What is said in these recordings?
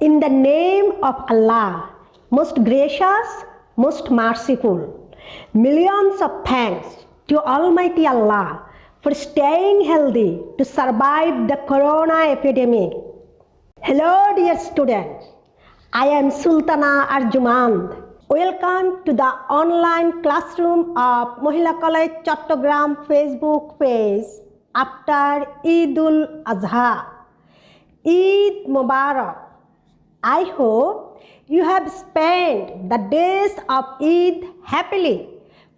In the name of Allah, most gracious, most merciful, millions of thanks to Almighty Allah for staying healthy to survive the corona epidemic. Hello dear students, I am Sultana Arjumand. Welcome to the online classroom of Mohila College Chattogram Facebook page after Eid-ul Adha. Eid Mubarak. I hope you have spent the days of Eid happily,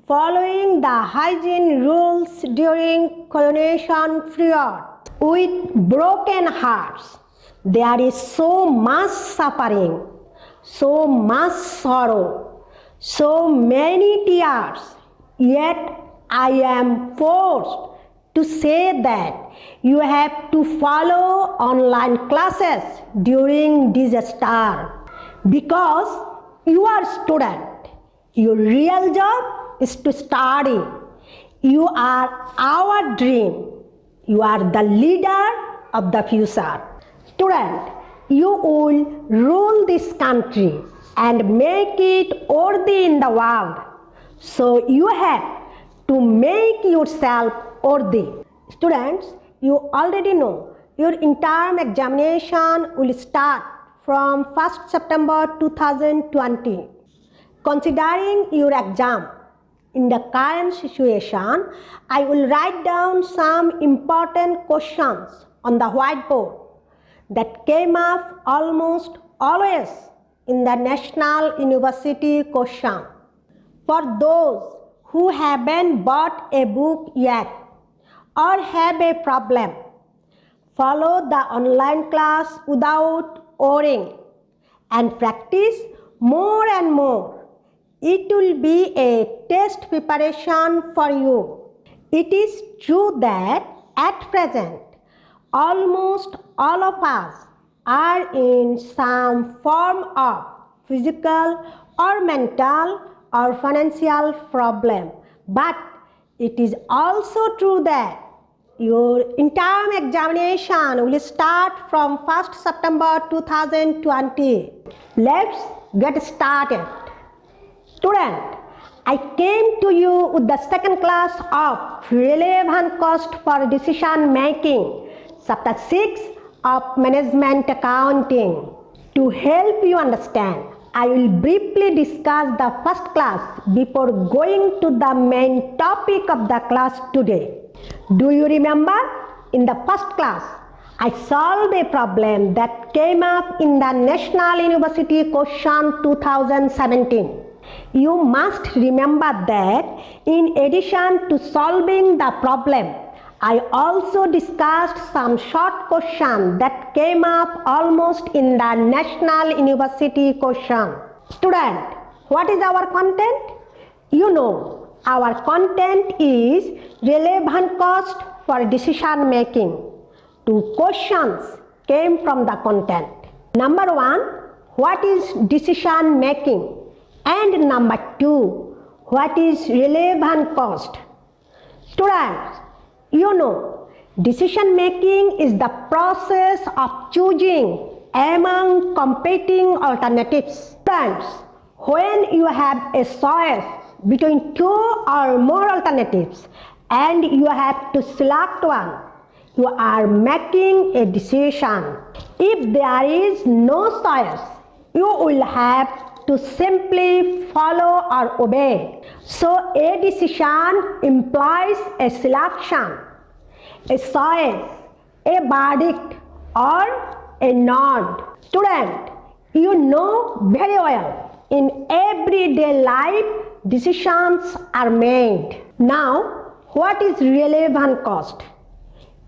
following the hygiene rules during coronation period. With broken hearts, there is so much suffering, so much sorrow, so many tears, yet I am forced to say that you have to follow online classes during disaster because you are a student. Your real job is to study. You are our dream. You are the leader of the future. Student, you will rule this country and make it worthy in the world. So you have to make yourself worthy. Students, you already know your interim examination will start from 1st September 2020. Considering your exam in the current situation, I will write down some important questions on the whiteboard that came up almost always in the National University question. For those who haven't bought a book yet or have a problem, follow the online class without worrying and practice more and more. It will be a test preparation for you. It is true that at present, almost all of us are in some form of physical or mental or financial problem. But it is also true that your interim examination will start from 1st September 2020. Let's get started. Student, I came to you with the second class of relevant cost for decision making, chapter 6 of management accounting. To help you understand, I will briefly discuss the first class before going to the main topic of the class today. Do you remember? In the first class, I solved a problem that came up in the National University question 2017. You must remember that in addition to solving the problem, I also discussed some short questions that came up almost in the National University question. Student, what is our content? You know, our content is relevant cost for decision making. Two questions came from the content. Number one, what is decision making? And number two, what is relevant cost? Students, you know, decision making is the process of choosing among competing alternatives. Students, when you have a choice between two or more alternatives and you have to select one, you are making a decision. If there is no choice, you will have to simply follow or obey. So a decision implies a selection, a choice, a verdict, or a nod. Student, you know very well, in everyday life, decisions are made. Now, what is relevant cost?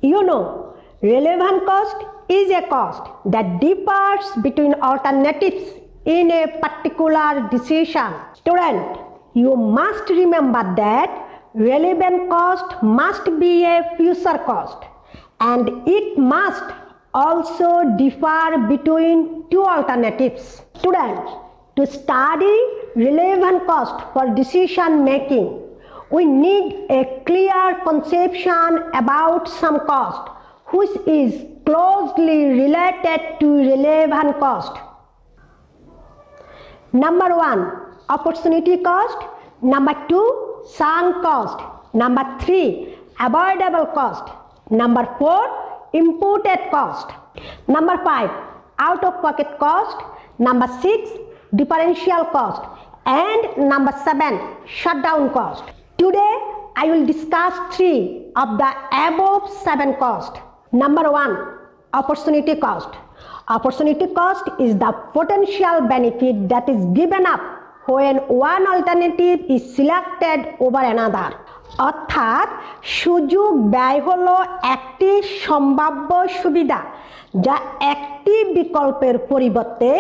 You know, relevant cost is a cost that differs between alternatives in a particular decision. Student, you must remember that relevant cost must be a future cost and it must also differ between two alternatives. Students, to study relevant cost for decision making, we need a clear conception about some cost which is closely related to relevant cost. Number 1, opportunity cost. Number 2, sunk cost. Number 3, avoidable cost. Number 4, imputed cost. Number 5, out-of-pocket cost. Number 6, differential cost. And number 7, shutdown cost. Today, I will discuss 3 of the above 7 costs. Number 1, opportunity cost. Opportunity cost is the potential benefit that is given up when one alternative is selected over another. অর্থাৎ সুযোগ ব্যয় হলো একটি সম্ভাব্য সুবিধা যা একটি বিকল্পের পরিবর্তে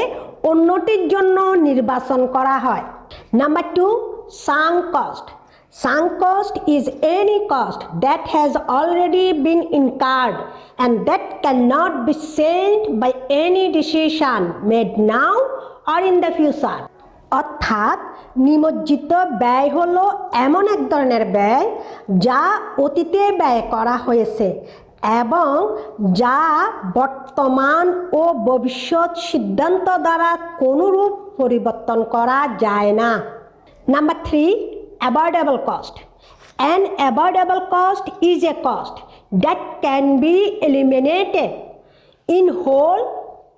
অন্যটির জন্য নির্বাচন করা হয়। Number 2, sunk cost. Sunk cost is any cost that has already been incurred and that cannot be saved by any decision made now or in the future. অর্থাৎ নিমজ্জিত ব্যয় হলো এমন এক ধরনের ব্যয় যা অতীতে ব্যয় করা হয়েছে এবং যা বর্তমান ও ভবিষ্যৎ সিদ্ধান্ত দ্বারা কোনরূপ পরিবর্তন করা যায় না। Number 3, avoidable cost. An avoidable cost is a cost that can be eliminated in whole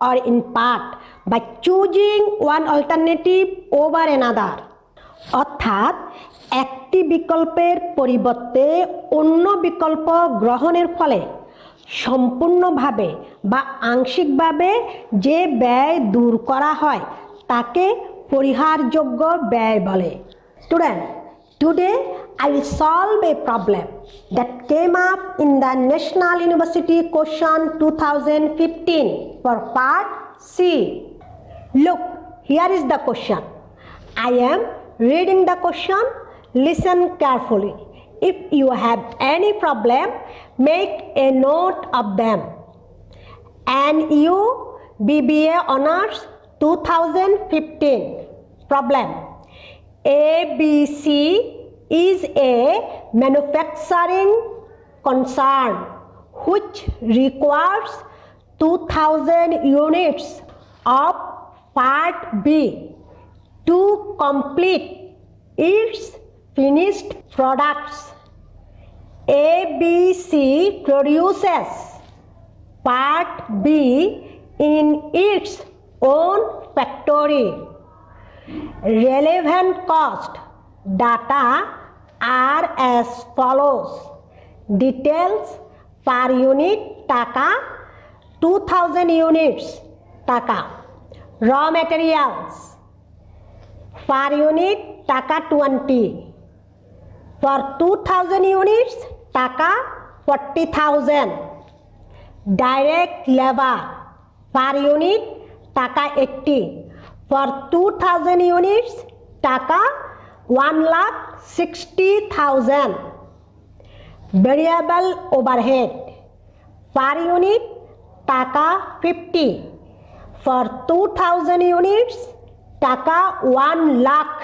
or in part by choosing one alternative over another. অর্থাৎ একটি বিকল্পের পরিবর্তে অন্য বিকল্প গ্রহণের ফলে সম্পূর্ণভাবে বা আংশিকভাবে যে ব্যয় দূর করা হয় তাকে পরিহারযোগ্য ব্যয় বলে। Student, today I will solve a problem that came up in the National University question 2015 for part C. Look, here is the question. I am reading the question. Listen carefully. If you have any problem, make a note of them. NU BBA Honors 2015. Problem. ABC is a manufacturing concern which requires 2,000 units of part B to complete its finished products. ABC produces part B in its own factory. Relevant cost data are as follows. Details per unit taka 2,000 units taka. Raw materials per unit taka 20. For 2,000 units taka 40,000. Direct labor per unit taka 80. For 2,000 units taka 1,60,000. Variable overhead per unit taka 50. For 2,000 units taka 1 lakh.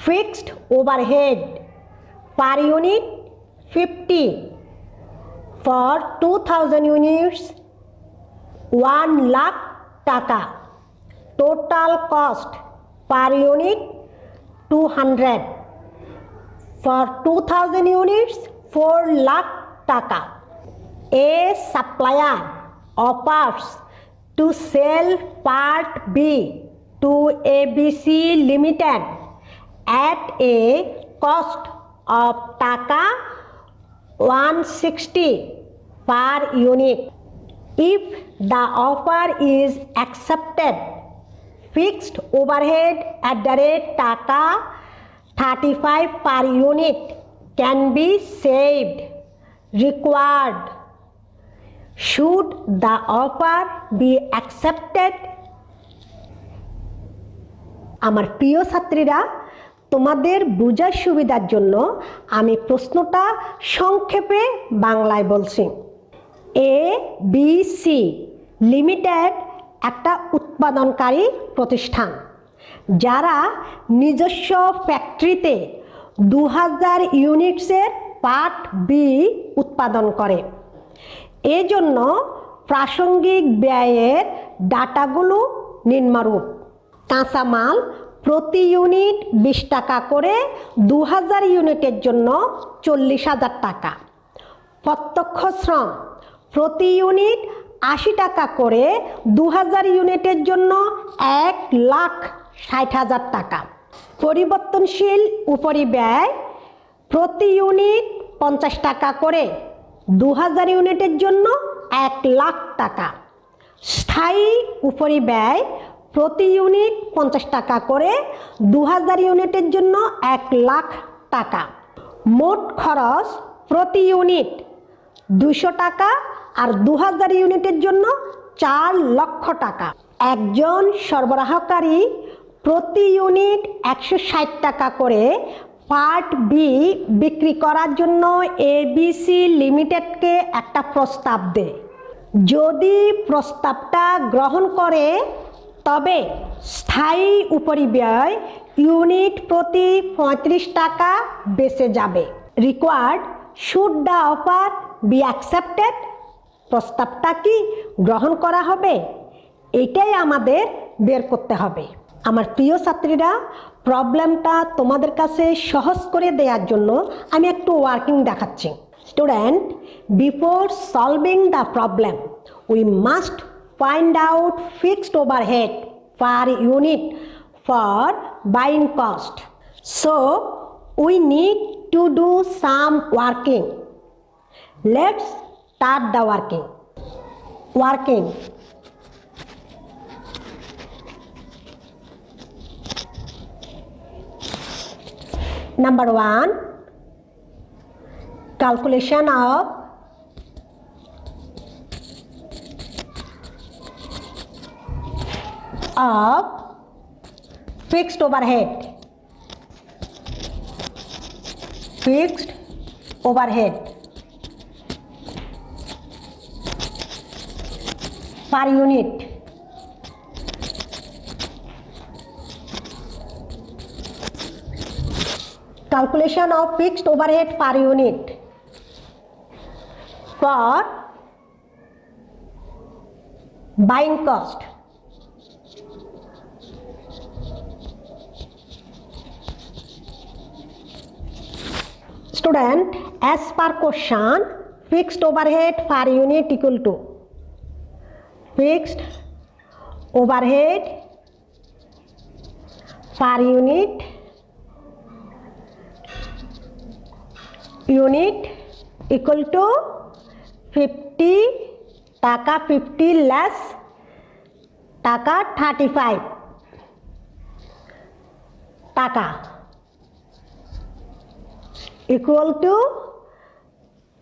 Fixed overhead per unit 50. For 2,000 units 1 lakh taka. Total cost per unit 200. For 2,000 units 4 lakh taka. A supplier offers to sell part B to ABC Limited at a cost of taka 160 per unit. If the offer is accepted, fixed overhead at the rate taka 35 per unit can be saved. Required. Should the offer be accepted? আমার প্রিয় ছাত্রীরা, তোমাদের বোঝার সুবিধার জন্য আমি প্রশ্নটা সংক্ষেপে বাংলায় বলছি। ABC লিমিটেড একটা উৎপাদনকারী প্রতিষ্ঠান যারা নিজস্ব ফ্যাক্টরিতে 2000 ইউনিটসের পার্ট বি উৎপাদন করে। এজন্য প্রাসঙ্গিক ব্যয়ের ডাটাগুলো নিম্নরূপ। কাঁচামাল প্রতি ইউনিট 20 টাকা করে 2000 ইউনিটের জন্য 40,000 টাকা। প্রত্যক্ষ শ্রম প্রতি ইউনিট 80 টাকা করে 2000 ইউনিটের জন্য 1,60,000 টাকা। পরিবর্তনশীল উপরিব্যয় প্রতি ইউনিট 50 টাকা করে 2000 ইউনিটের জন্য 1,00,000 টাকা। স্থায়ী উপরিব্যয় প্রতি ইউনিট 50 টাকা করে 2000 ইউনিটের জন্য 1,00,000 টাকা। মোট খরচ প্রতি ইউনিট 200 টাকা আর 2000 ইউনিটের জন্য 4 লক্ষ টাকা। একজন সরবরাহকারী প্রতি ইউনিট 160 টাকা করে পার্ট বি বিক্রি করার জন্য এবিসি লিমিটেডকে একটা প্রস্তাব দেয়। যদি প্রস্তাবটা গ্রহণ করে তবে স্থায়ী উপরিব্যয় ইউনিট প্রতি 35 টাকা বেঁচে যাবে। Required should the offer be accepted, প্রস্তাবটা কি গ্রহণ করা হবে, এটাই আমাদের বের করতে হবে। আমার প্রিয় ছাত্রীরা, প্রবলেমটা তোমাদের কাছে সহজ করে দেওয়ার জন্য আমি একটু ওয়ার্কিং দেখাচ্ছি। Student, before solving the problem we must find out fixed overhead per unit for buying cost. So we need to do some working. Let's start the working. Number 1, calculation of fixed overhead. Fixed overhead per unit. Calculation of fixed overhead per unit for buying cost. Student, as per question, fixed overhead per unit equal to fixed overhead per unit equal to 50 টাকা 50 less টাকা 35 টাকা equal to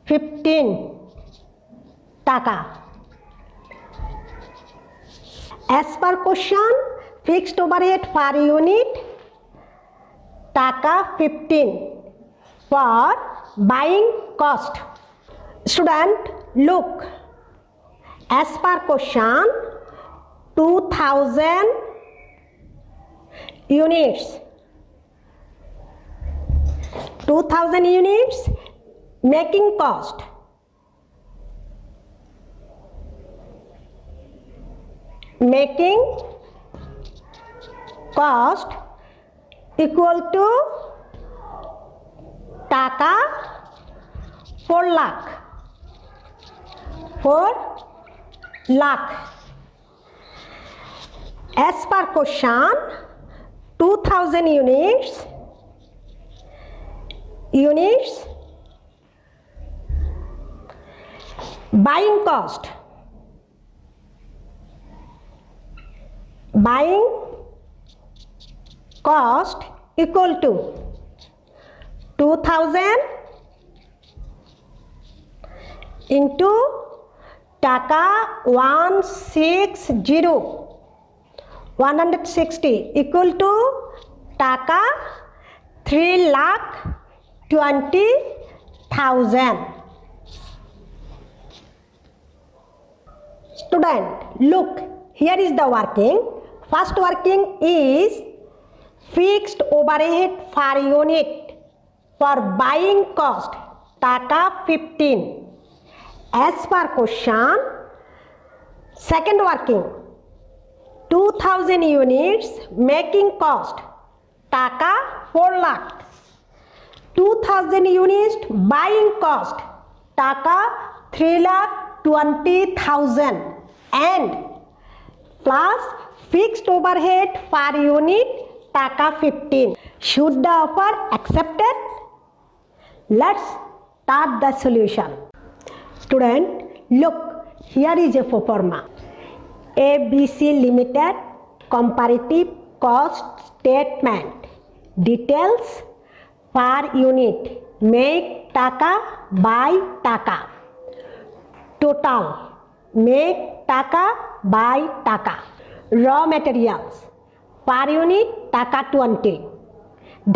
15 টাকা। As per question, fixed overhead per unit টাকা 15 for buying cost. Student, look, as per question 2000 units 2000 units making cost equal to টাকা 4 lakh 4 lakh। As per question 2000 units buying cost equal to 2000 into টাকা 160 equal to টাকা 3,20,000। Student, look, here is the working. First working is fixed overhead per unit for buying cost টাকা 15 As per question, second working 2000 units making cost টাকা 4 lakh, 2000 units buying cost টাকা 3,20,000 and plus fixed overhead per unit টাকা 15. Should the offer accepted? Let's start the solution. Student, look, here is a proforma. ABC Limited comparative cost statement. Details per unit. Make টাকা by টাকা. Total. Make টাকা by টাকা. Raw materials. Per unit টাকা 20.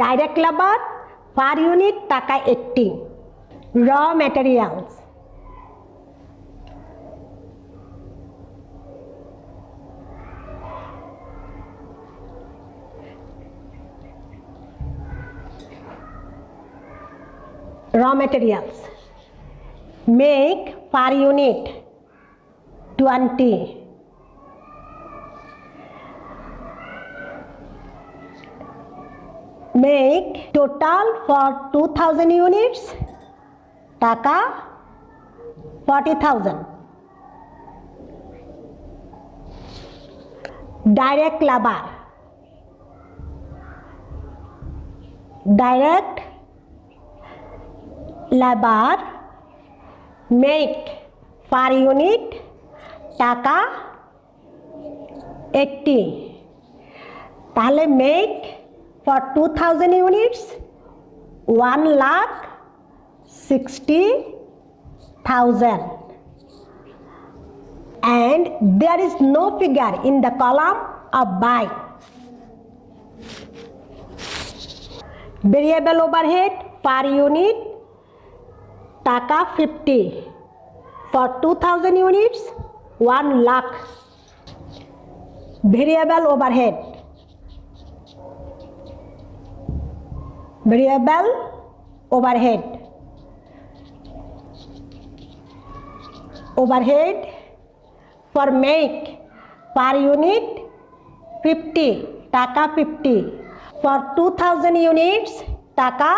Direct labor per unit টাকা 80. Raw materials. Raw materials. Make per unit 20. Make total for 2000 units টাকা 40,000. Direct labor. Direct labor make per unit টাকা 80. তাহলে make for 2000 units 1,60,000 and there is no figure in the column of buy. Variable overhead per unit টাকা 50. For 2000 units 1 lakh. Variable overhead. Variable overhead. Overhead for make per unit 50 টাকা 50. For 2000 units টাকা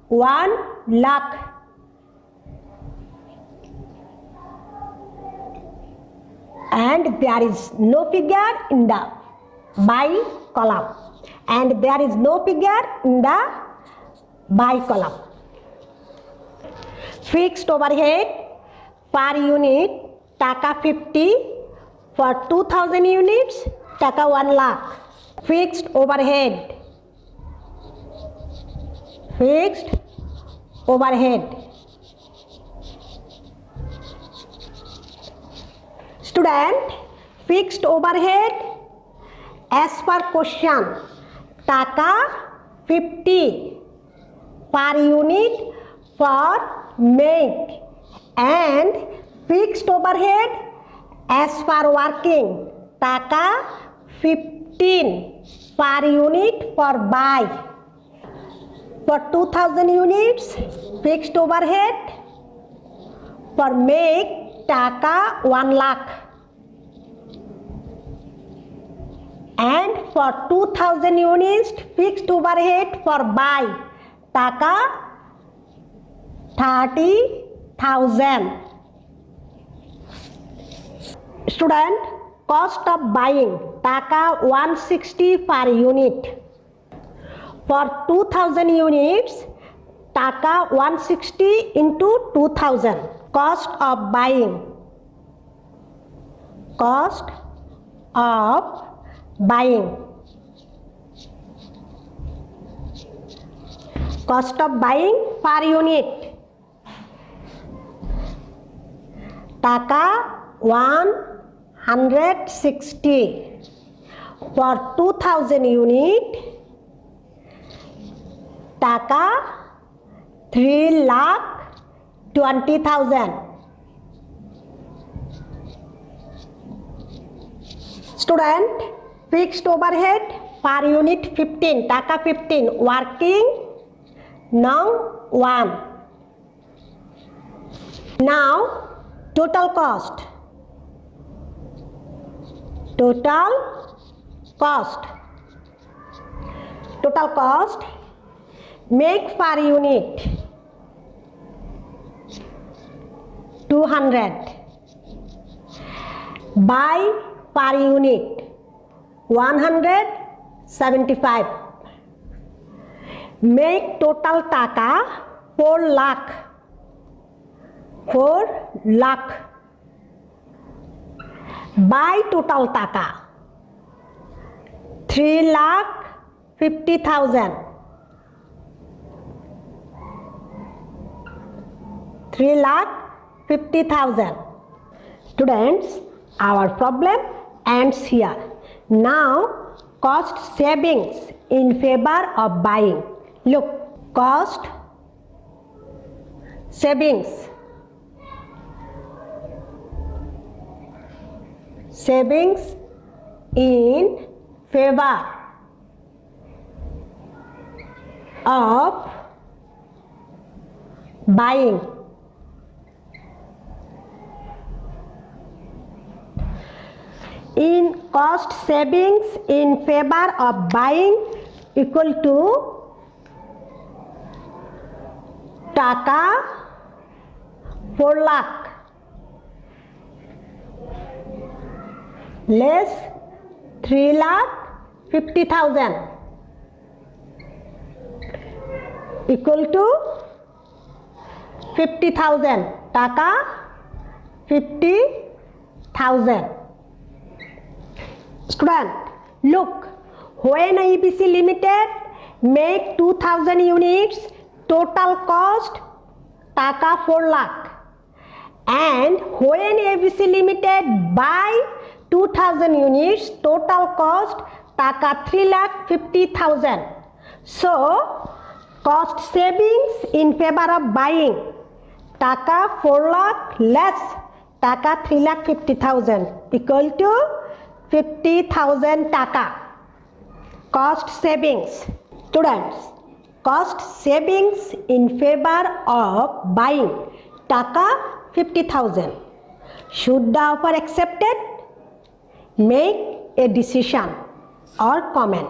1 lakh. And there is no figure in the buy column and there is no figure in the buy column. Fixed overhead per unit টাকা 50. For 2000 units টাকা 1 lakh. Fixed overhead. Fixed overhead. Student, fixed overhead as per question টাকা 50 per unit for make and fixed overhead as per working টাকা 15 per unit for buy. For 2000 units fixed overhead for make টাকা 1 lakh and for 2000 units fixed overhead for buy টাকা 30,000. Student, cost of buying টাকা 160 per unit. For 2000 units টাকা 160 into 2000. Cost of buying. Cost of buying. Cost of buying per unit টাকা 160. For 2000 unit টাকা 3,20,000. Student, fixed overhead per unit 15 টাকা 15. Working now 1. Now total cost, total cost, total cost, make per unit 200, buy per unit 175, make total taka 4 lakh, 4 lakh, buy total taka 3 lakh 50,000, 3 lakh 50,000. Students, our problem ends here. Now, cost savings in favor of buying. Look, cost savings, savings in favor of buying. In cost savings in favor of buying equal to taka 4 lakh less 3 lakh 50,000 equal to 50,000, taka 50,000. Student, look, when ABC Limited make 2,000 units, total cost taka 4 lakh, and when ABC Limited buy 2,000 units, total cost taka 3 lakh 50,000. So, cost savings in favor of buying taka 4 lakh less taka 3 lakh 50,000 equal to 50,000 taka. Cost savings. Students, cost savings in favor of buying taka 50,000. Should the offer accepted? Make a decision or comment.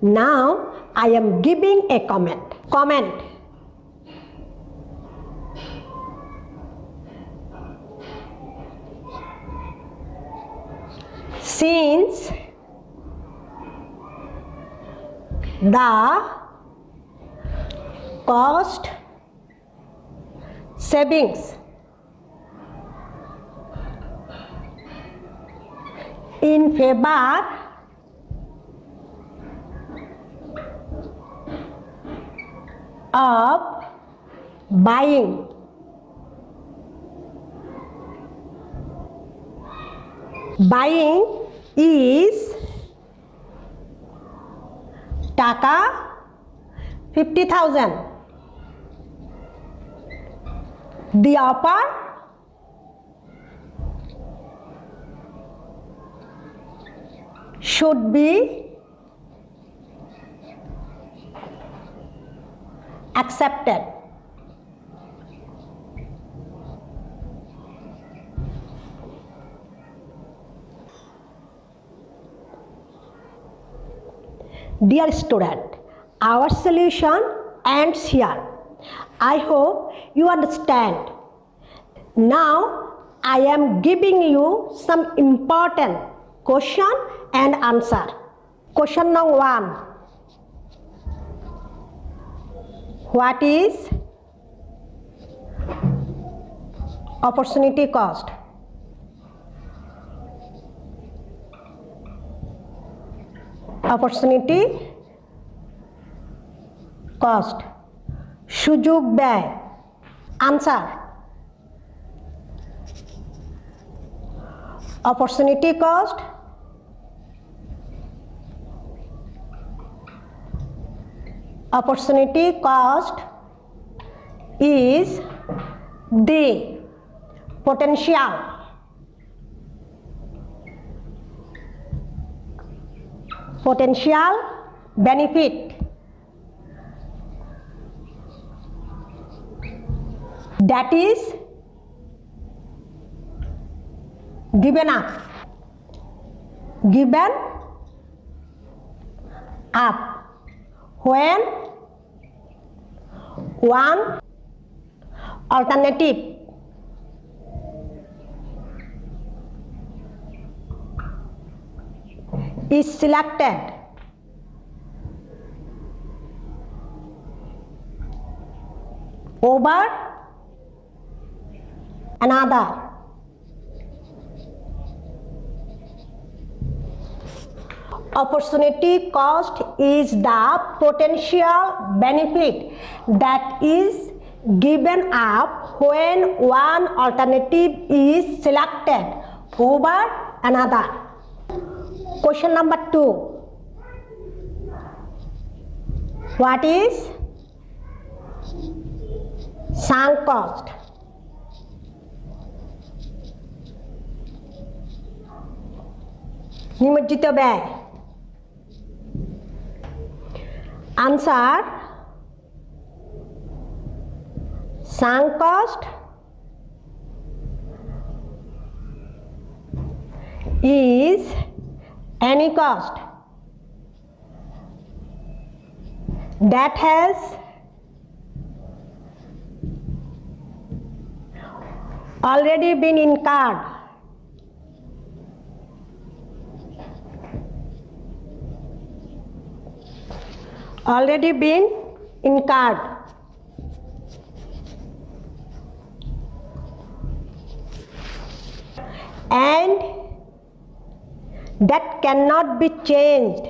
Now I am giving a comment. Comment. Since the cost savings in favor of buying is taka 50,000. The offer should be accepted. Dear student, our solution ends here. I hope you understand. Now I am giving you some important question and answer. Question number 1. What is opportunity cost? Opportunity cost. সুযোগ ব্যয়. Answer. Opportunity cost is the potential benefit that is given up, given up, when one alternative is selected over another. Opportunity cost is the potential benefit that is given up when one alternative is selected over another. Question number 2. What is sunk cost? নিমজ্জিত ব্যয়। Answer: sunk cost is any cost that has already been incurred and that cannot be changed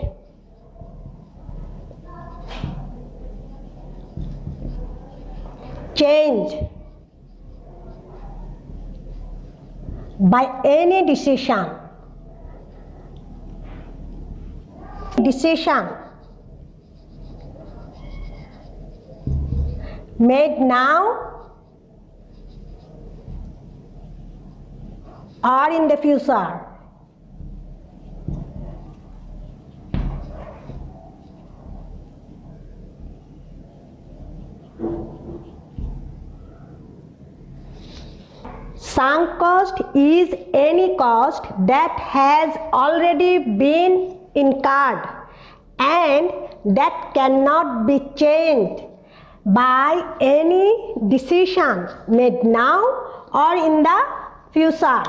by any decision made now or in the future. Sunk cost is any cost that has already been incurred and that cannot be changed by any decision made now or in the future.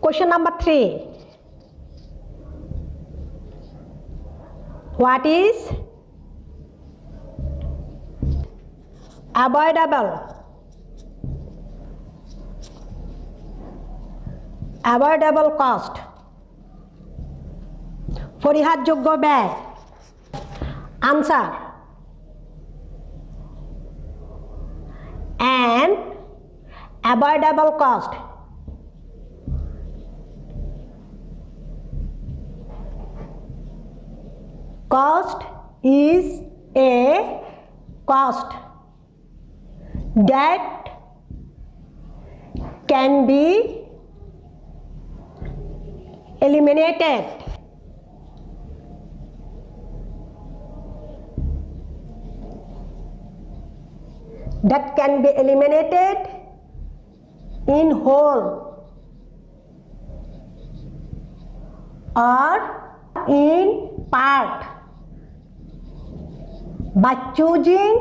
Question number 3. What is avoidable cost? পরিহারযোগ্য ব্যয়। Answer: an avoidable cost is a cost that can be eliminated in whole or in part by choosing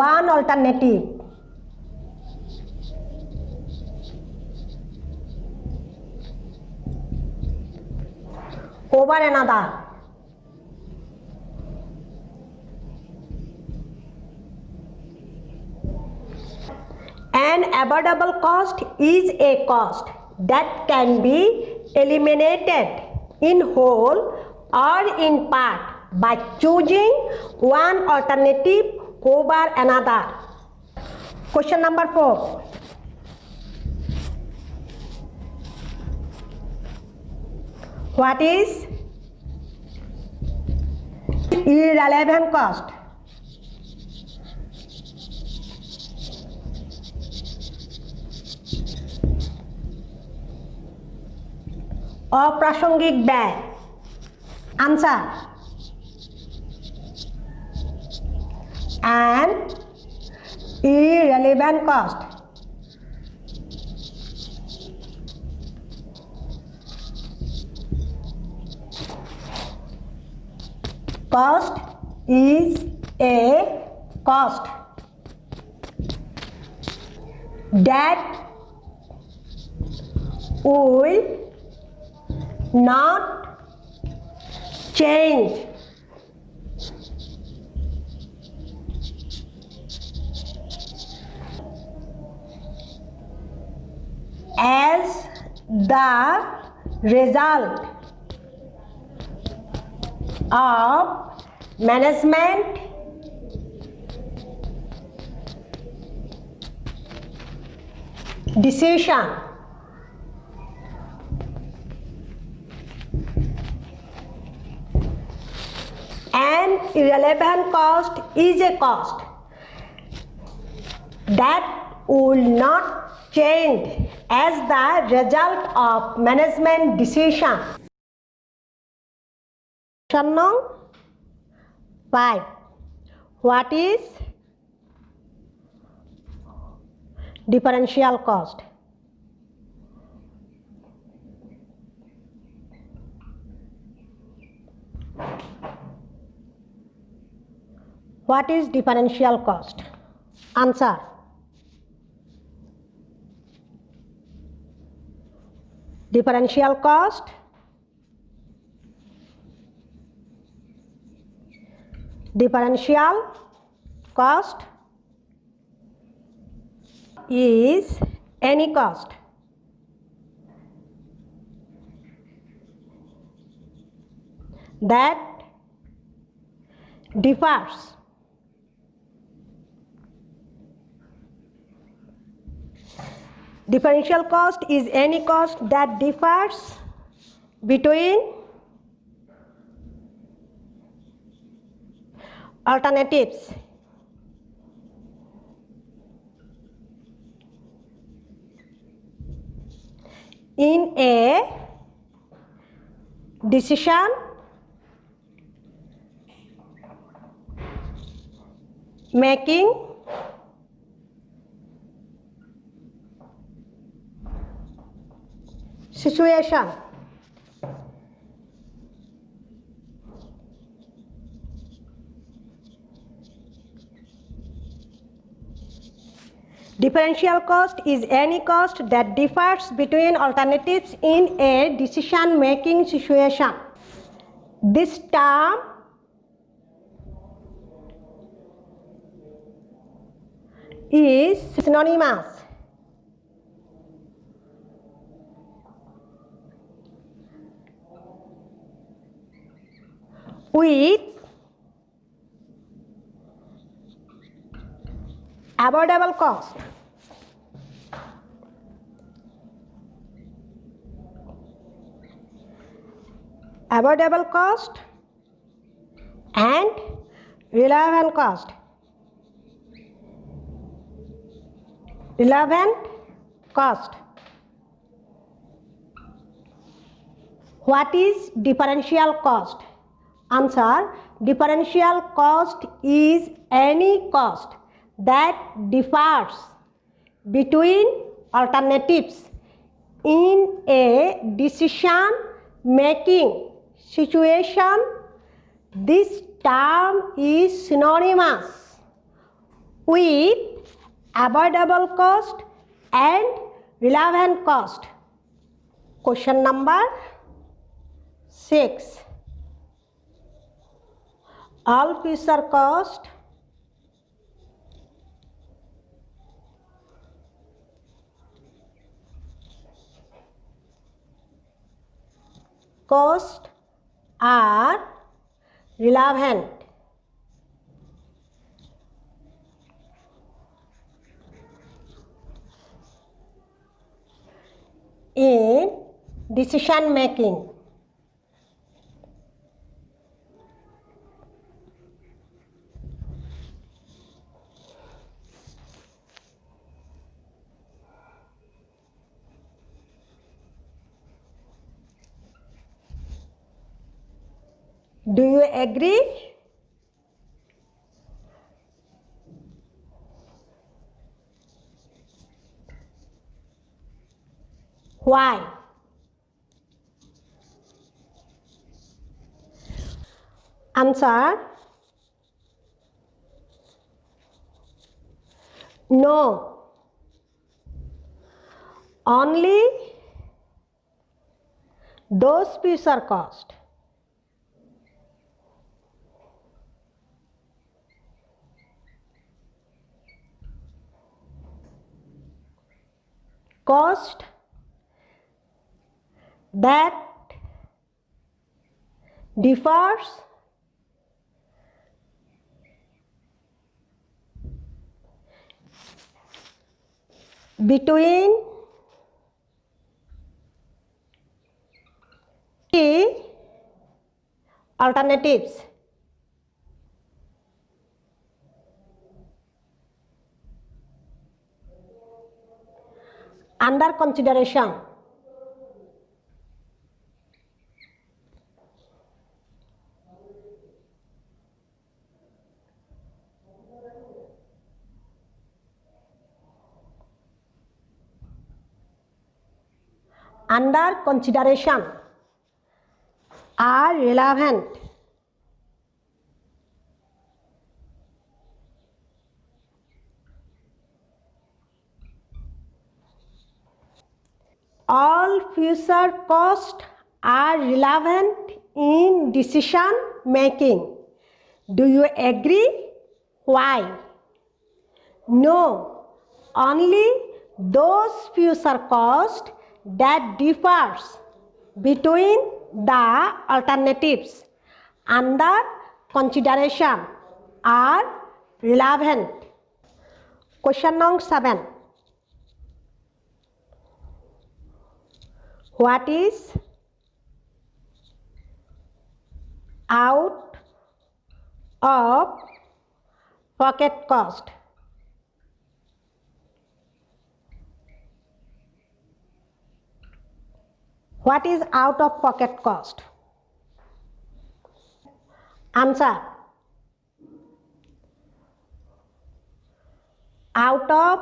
one alternative over another. An avoidable cost is a cost that can be eliminated in whole or in part by choosing one alternative over another. Question number 4. What is irrelevant cost? অপ্রাসঙ্গিক ব্যয়। Answer: an irrelevant cost. Cost is a cost that will not change as the result of management decision. An irrelevant cost is a cost that will not change as the result of management decision. Question number 5. What is differential cost? What is differential cost? Answer. Differential cost is any cost that differs Differential cost is any cost that differs between alternatives. In a decision making situation. Differential cost is any cost that differs between alternatives in a decision-making situation. This term is synonymous with avoidable cost. Avoidable cost and relevant cost. Relevant cost. What is differential cost? Answer. Differential cost is any cost that differs between alternatives in a decision-making situation. This term is synonymous with avoidable cost and relevant cost. Question number 6. All future cost are relevant in decision making. Do you agree? Why? Answer. No. Only those future cost. Cost that differs between the alternatives. Under consideration. Under consideration are relevant all future costs are relevant in decision making. Do you agree? Why? No, only those future costs that differs between the alternatives under consideration are relevant. Question number 7. What is out of pocket cost? What is out of pocket cost? Answer. Out of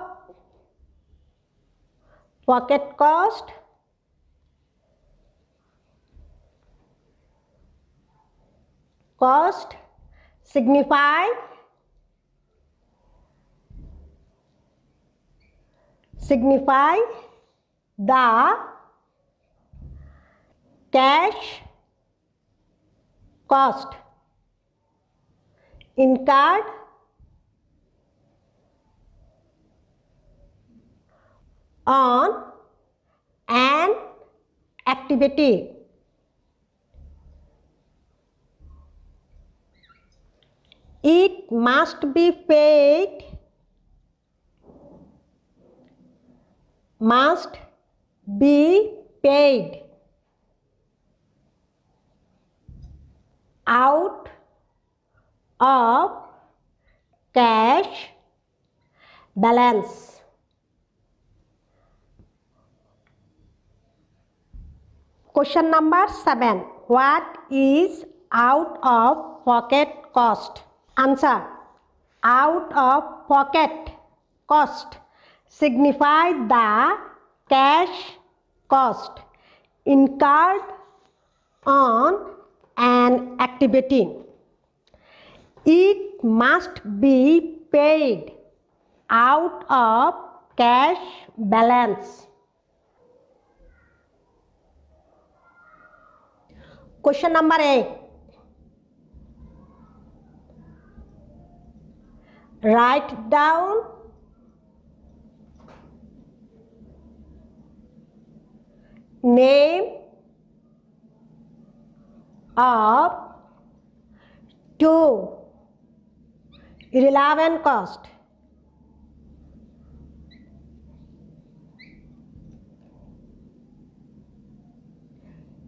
pocket cost signify the cash cost incurred on an activity. It must be paid out of cash balance. Question number 7. What is out of pocket cost? Answer. Out of pocket cost signify the cash cost incurred on an activity. It must be paid out of cash balance. Question number 8. Write down name of 2 irrelevant cost.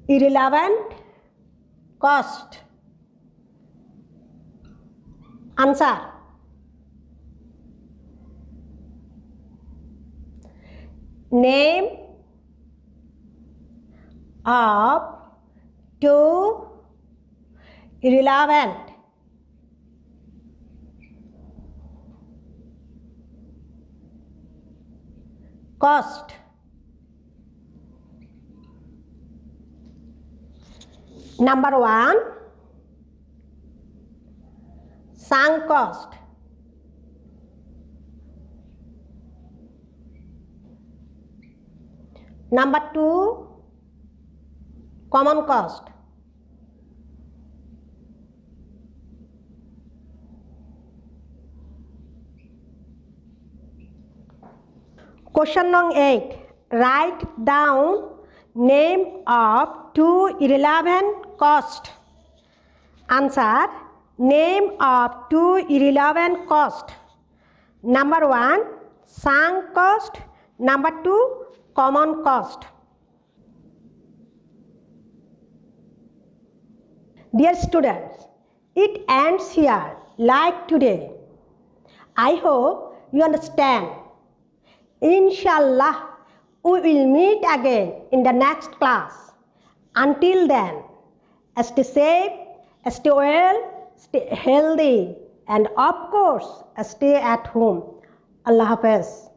Irrelevant cost. Answer. Name of 2 irrelevant cost. Number 1, sunk cost. Number 2, common cost. Question number 8. Write down name of 2 irrelevant costs. Answer. Name of 2 irrelevant costs. Number 1, sunk cost. Number 2, common cost. Dear students, it ends here like today. I hope you understand. Inshallah, we will meet again in the next class. Until then, stay safe, stay well, stay healthy, and of course, stay at home. Allah Hafiz.